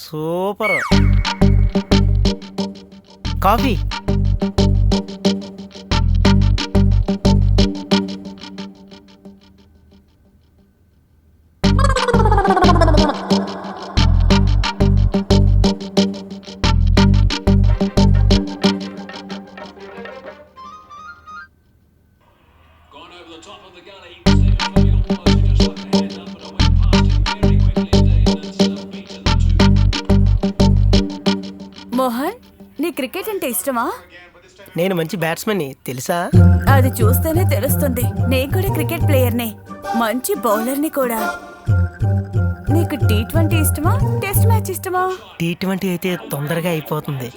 Super. Coffee. Mohan, నీ cricket అంటే ఇష్టమా? నేను మంచి బ్యాట్స్మెన్ని తెలుసా? అది చూస్తేనే తెలుస్తుంది. నేను కూడా క్రికెట్ ప్లేయర్నే, మంచి బౌలర్ని కూడా. నీకు T20 ఇష్టమా, టెస్ట్ మ్యాచ్ ఇష్టమా? T20 అయితే తొందరగా అయిపోతుంది.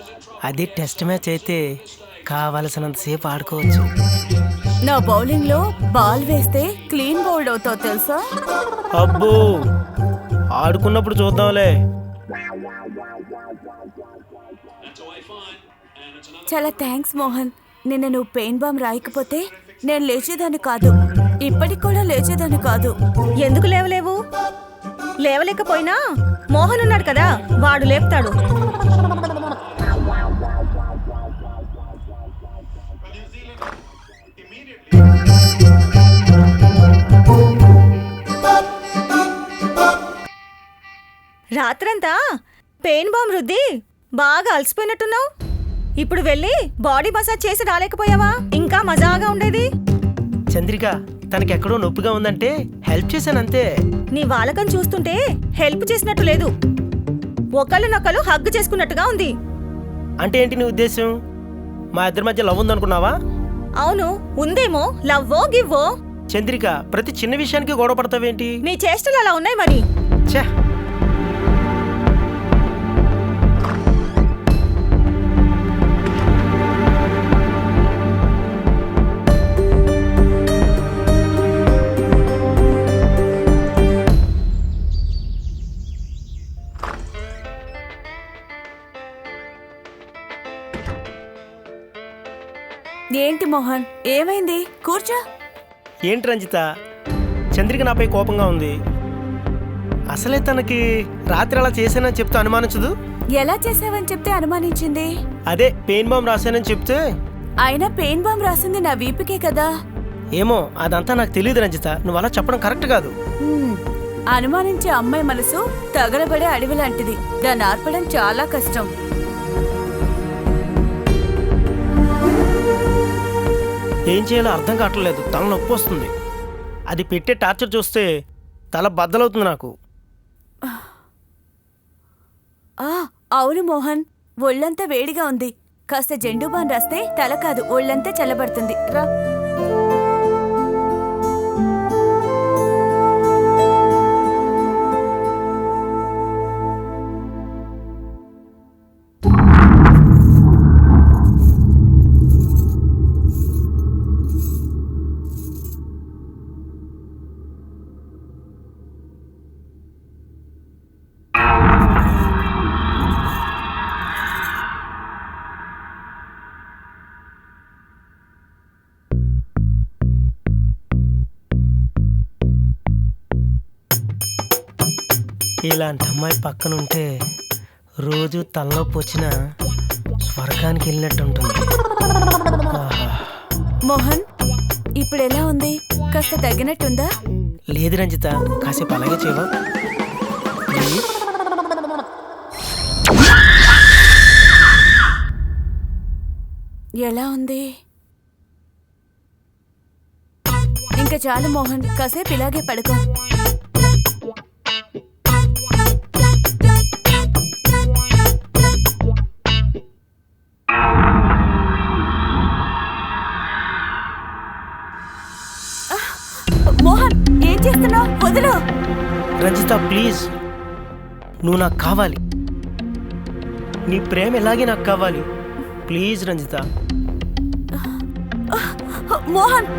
అది టెస్ట్ మ్యాచ్ అయితే కావలసినంతసేపు ఆడుకోవచ్చు. నా బౌలింగ్ లో బాల్ వేస్తే క్లీన్ బౌల్డ్ అవుతావు తెలుసా? అబ్బో, ఆడుకున్నప్పుడు చూద్దాంలే. చాలా థ్యాంక్స్ మోహన్. నిన్న నువ్వు పెయిన్ బామ్ రాయకపోతే నేను లేచేదాన్ని కాదు. ఇప్పటికి కూడా లేచేదాన్ని కాదు. ఎందుకు లేవలేవు? లేవలేకపోయినా మోహన్ ఉన్నాడు కదా, వాడు లేపుతాడు. రాత్రంతా పెయిన్ బామ్ రుద్ది బాగా అలసిపోయినట్టున్నావు. ఇప్పుడు వెళ్ళి బాడీ మసాజ్ చేసి రాలేకపోయావా? ఇంకా మజాగా ఉండేది. చంద్రిక, తనకెక్కడో నొప్పిగా ఉందంటే హెల్ప్ చేశానంతే. నీ వాలకం చూస్తుంటే హెల్ప్ చేసినట్టు లేదు, ఒకళ్ళనొకళ్ళు హగ్ చేసుకున్నట్టుగా ఉంది. అంటే ఏంటి నీ ఉద్దేశం? మా ఇద్దరి మధ్య లవ్ ఉందనుకున్నావా? అవును, ఉందేమో. లవ్వో గివ్వో. చంద్రిక, ప్రతి చిన్న విషయానికి గొడవ పడతావేంటి? నీ చేష్టలు అలా ఉన్నాయి మరి. ఛే, ఏంటి మోహన్, ఏమైంది? కూర్చో. ఏంటి రంజిత, చంద్రిక నాపై కోపంగా ఉంది. అసలే తనకి రాత్రి అలా చేశానని చెప్తే అనుమానించదు. ఎలా చేసావని చెప్తే అనుమానించింది? అదే పెయిన్ బాంబ్ రాశానని చెప్తే. అయినా పెయిన్ బామ్ రాసింది నా వీపుకే కదా. ఏమో, అదంతా నాకు తెలియదు రంజిత. నువ్వు అలా చెప్పడం కరెక్ట్ కాదు. అనుమానించే అమ్మాయి మనసు తగలబడే అడవి లాంటిది. దాన్ని ఆర్పడం చాలా కష్టం. ఏం చేయాలో అర్థం కావట్లేదు. తల నొప్పి వస్తుంది. అది పెట్టే టార్చర్ చూస్తే తల బద్దలవుతుంది నాకు. అవును మోహన్, ఒళ్ళంతా వేడిగా ఉంది. కాస్త జెండు బాన్ రాస్తే తల కాదు ఒళ్ళంతా చల్లబడుతుంది. రా. ఇలాంటి అమ్మాయి పక్కనుంటే రోజు తలనొప్పి వచ్చినా స్వర్గానికి వెళ్ళినట్టు ఉంటుంది. మోహన్, ఇప్పుడు ఎలా ఉంది? కాస్త తగ్గినట్టుందా? లేదు రంజిత, కాసేపు అలాగే చేయవా? ఎలా ఉంది? ఇంకా చాలు మోహన్, కాసేపు ఇలాగే పడుకో. మోహన్, ఏం చేస్తున్నావు? వదిలు. రంజిత ప్లీజ్, నువ్వు నాకు కావాలి. నీ ప్రేమ ఎలాగే నాకు కావాలి. ప్లీజ్ రంజిత. మోహన్,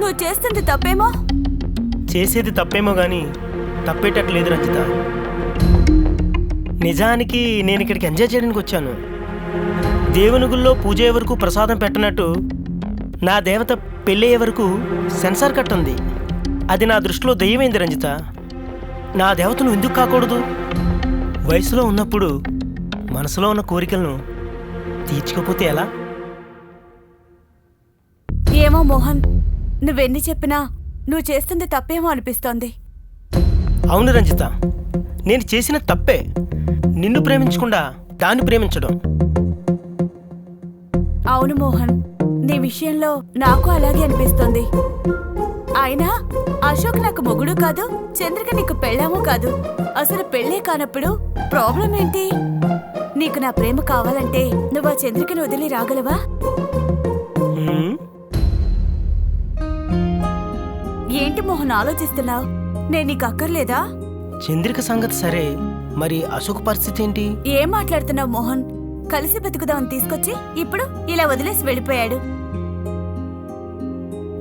నువ్వు చేస్తుంది తప్పేమో. చేసేది తప్పేమో కానీ తప్పేటట్టు లేదు రంజిత. నిజానికి నేను ఇక్కడికి ఎంజాయ్ చేయడానికి వచ్చాను. దేవుని గుళ్ళో పూజ వరకు ప్రసాదం పెట్టనట్టు నా దేవత పెళ్ళయ్యే వరకు సెన్సార్ కట్ ఉంది. అది నా దృష్టిలో దయ్యమైంది రంజిత. నా దేవతను ఎందుకు కాకూడదు? వయసులో ఉన్నప్పుడు మనసులో ఉన్న కోరికలను తీర్చుకోపోతే ఎలా? ఏమో మోహన్, నువ్వెన్ని చెప్పినా నువ్వు చేస్తుంది తప్పేమో అనిపిస్తోంది. అవును రంజిత, నేను చేసిన తప్పే నిన్ను ప్రేమించకుండా దాన్ని ప్రేమించడం. అవును మోహన్, నీ విషయంలో నాకు అలాగే అనిపిస్తోంది. అయినా అశోక్ నాకు మొగుడు కాదు, చంద్రిక నీకు పెళ్ళామూ కాదు. అసలు పెళ్ళే కానప్పుడు ప్రాబ్లం ఏంటి? నీకు నా ప్రేమ కావాలంటే నువ్వు ఆ చంద్రికను వదిలి రాగలవా? హ్మ్? ఏంటి మోహన్ ఆలోచిస్తున్నావు? నేను నీకు అక్కర్లేదా? చంద్రిక సంగతి సరే, మరి అశోక్ పరిస్థితి ఏంటి? ఏం మాట్లాడుతున్నావు మోహన్? కలిసి బతుకుదామని తీసుకొచ్చి ఇప్పుడు ఇలా వదిలేసి వెళ్ళిపోయాడు.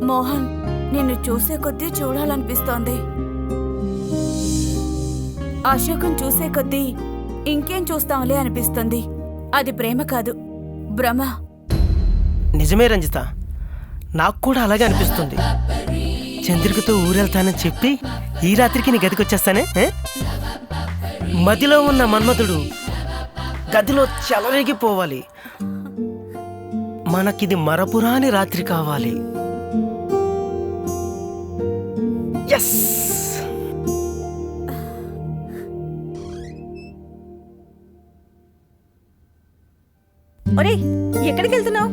మోహన్, నిన్ను చూసే కొద్దీ చూడాలనిపిస్తోంది. అశోకం చూసే కొద్దీ ఇంకేం చూస్తాంలే అనిపిస్తుంది. అది ప్రేమ కాదు, భ్రమ. నిజమే రంజిత, నాకు కూడా అలాగే అనిపిస్తుంది. చంద్రికతో ఊరెళ్తానని చెప్పి ఈ రాత్రికి నీ గదికొచ్చేస్తానే. మదిలో ఉన్న మన్మధుడు గదిలో చెలరేగిపోవాలి. మనకిది మరపురాని రాత్రి కావాలి. ఎస్. ఒరే, ఎక్కడికి వెళ్తున్నావు?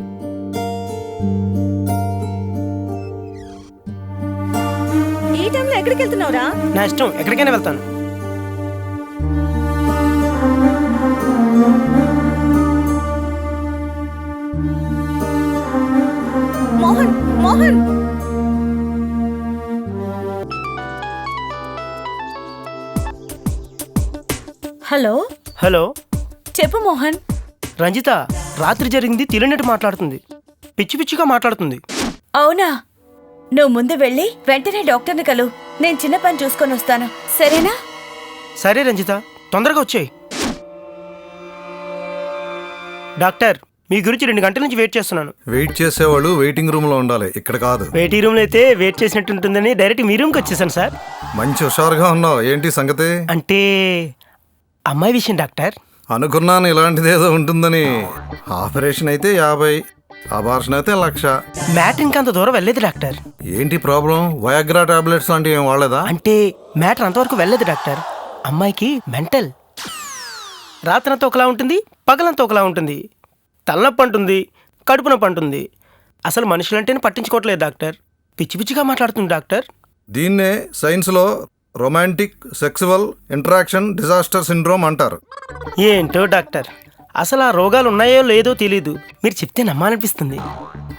ఈ టైంలో ఎక్కడికి వెళ్తున్నావురా? నా ఇష్టం, ఎక్కడికైనా వెళ్తాను. మోహన్, మోహన్, హలో. హలో చెప్పు మోహన్. రంజిత, రాత్రి జరిగింది తెలియనట్టు మాట్లాడుతుంది. పిచ్చి పిచ్చిగా మాట్లాడుతుంది. అవునా? నువ్వు ముందు వెళ్ళి వెంటనే డాక్టర్ని కలు. నేను చిన్న పని చూసుకొని వస్తాను, సరేనా? సరే రంజిత, తొందరగా వచ్చేయి. డాక్టర్, మీ గురించి 2 గంటల నుంచి వెయిట్ చేస్తున్నాను. వెయిట్ చేసేవాళ్ళు వెయిటింగ్ రూమ్ లో ఉండాలి, ఇక్కడ కాదు. వెయిటింగ్ రూమ్లో అయితే వెయిట్ చేసినట్టు ఉంటుందని డైరెక్ట్ మీ రూమ్కి వచ్చేసాను సార్. మంచి హుషారుగా ఉన్నావు, ఏంటి సంగతి? అంటే అమ్మాయి విషయం డాక్టర్. అనుకున్నాను ఇలాంటిదేదో ఉంటుందని. ఆపరేషన్ అయితే 50, అబార్షన్ అయితే 1,00,000. మ్యాటర్ ఇంకా అంత దూరం వెళ్ళలేదు డాక్టర్. ఏంటి ప్రాబ్లం? వయాగ్రా టాబ్లెట్స్ లాంటివి ఏం వాడలేదా? అంటే మ్యాటర్ అంతవరకు వెళ్ళలేదు డాక్టర్. అమ్మాయికి మెంటల్. రాత్రంతా ఒకలా ఉంటుంది, పగలంతా ఒకలా ఉంటుంది. తలనొప్పి అంటుంది, కడుపు నొప్పి అంటుంది. అసలు మనుషులంటేనే పట్టించుకోవట్లేదు డాక్టర్. పిచ్చి పిచ్చిగా మాట్లాడుతుంది డాక్టర్. దీన్నే సైన్స్లో romantic sexual interaction disaster syndrome అంటారు. ఏంటో డాక్టర్, అసలు ఆ రోగాలు ఉన్నాయో లేదో తెలీదు. మీరు చెప్తే నమ్మాలనిపిస్తుంది.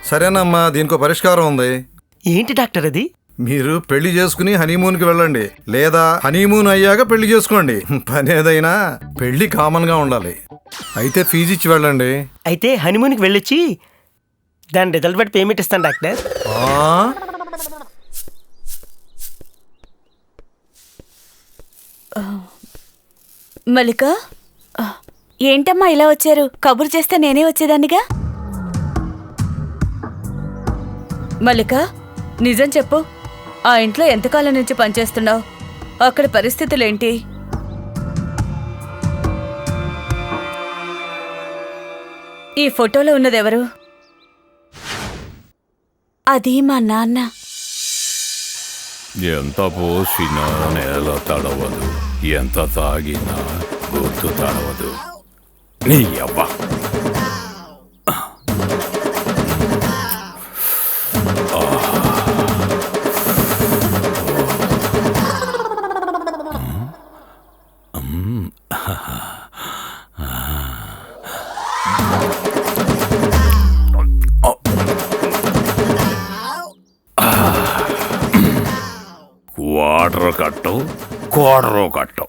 సరేనమ్మా, దీనికో పరిష్కారం ఉంది. ఏంటి డాక్టర్ అది? మీరు పెళ్లి చేసుకుని హనీమూన్కి వెళ్ళండి, లేదా హనీమూన్ అయ్యాక పెళ్లి చేసుకోండి. పని ఏదైనా పెళ్లి కామన్గా ఉండాలి. అయితే ఫీజు ఇచ్చి వెళ్ళండి. అయితే హనీమూన్కి వెళ్ళొచ్చి దాని రిజల్ట్ బట్టి పేమెంట్ ఇస్తాను డాక్టర్. మల్లిక, ఏంటమ్మా ఇలా వచ్చారు? కబురు చేస్తే నేనే వచ్చేదాన్నిగా. మల్లిక, నిజం చెప్పు, ఆ ఇంట్లో ఎంతకాలం నుంచి పనిచేస్తున్నావు? అక్కడ పరిస్థితులేంటి? ఈ ఫోటోలో ఉన్నదెవరు? అది మా నాన్న. ఎంత పోసినా నేల తడవదు, ఎంత తాగినా గుర్తు తడవదు. నీ అబ్బా క్వార్టర్ కట్టు, క్వార్టర్ కట్టు.